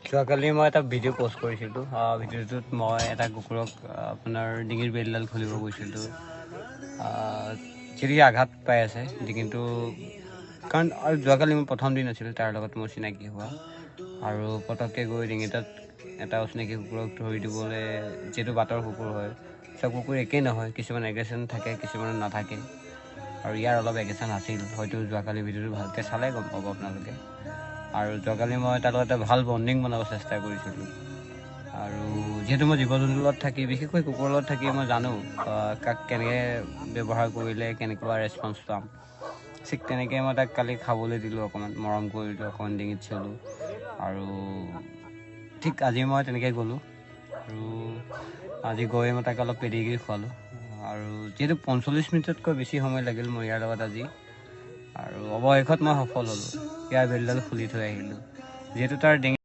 যোৱাকালি মই এটা ভিডিঅ' পষ্ট কৰিছিলোঁ। ভিডিঅ'টোত মই এটা কুকুৰক আপোনাৰ ডিঙিৰ বেলডাল খুলিব গৈছিলোঁ। যিহেতু আঘাত পাই আছে ডিঙিটো, কাৰণ আৰু যোৱাকালি মোৰ প্ৰথম দিন আছিল তাৰ লগত মোৰ চিনাকি হোৱা, আৰু পটককৈ গৈ ডিঙিটাত এটা অচিনাকি কুকুৰক ধৰি দিবলৈ, যিহেতু বাটৰ কুকুৰ হয়, চব কুকুৰ একেই নহয়, কিছুমান এগ্ৰেশ্যন থাকে, কিছুমানৰ নাথাকে, আৰু ইয়াৰ অলপ এগ্ৰেশ্যন আছিল। হয়তো যোৱাকালি ভিডিঅ'টো ভালকৈ চালে গম পাব আপোনালোকে। আৰু যোৱাকালি মই তাৰ লগত এটা ভাল বণ্ডিং বনাব চেষ্টা কৰিছিলোঁ। আৰু যিহেতু মই জীৱ জন্তুৰ লগত থাকি, বিশেষকৈ কুকুৰৰ লগত থাকি মই জানো কাক কেনেকৈ ব্যৱহাৰ কৰিলে কেনেকুৱা ৰেচপঞ্চ পাম। ঠিক তেনেকৈ মই তাক কালি খাবলৈ দিলোঁ, অকণমান মৰম কৰিলোঁ, অকণমান ডিঙিত চুলোঁ। আৰু ঠিক আজি মই তেনেকৈ গ'লোঁ, আৰু আজি গৈ মই তাক অলপ পেডিগ্ৰী খোৱালোঁ। আৰু যিহেতু 45 মিনিটতকৈ বেছি সময় লাগিল মোৰ ইয়াৰ লগত আজি, আৰু অৱশেষত মই সফল হ'লোঁ। ইয়াৰ বেলডাল খুলি থৈ আহিলোঁ, যিহেতু তাৰ ডিঙি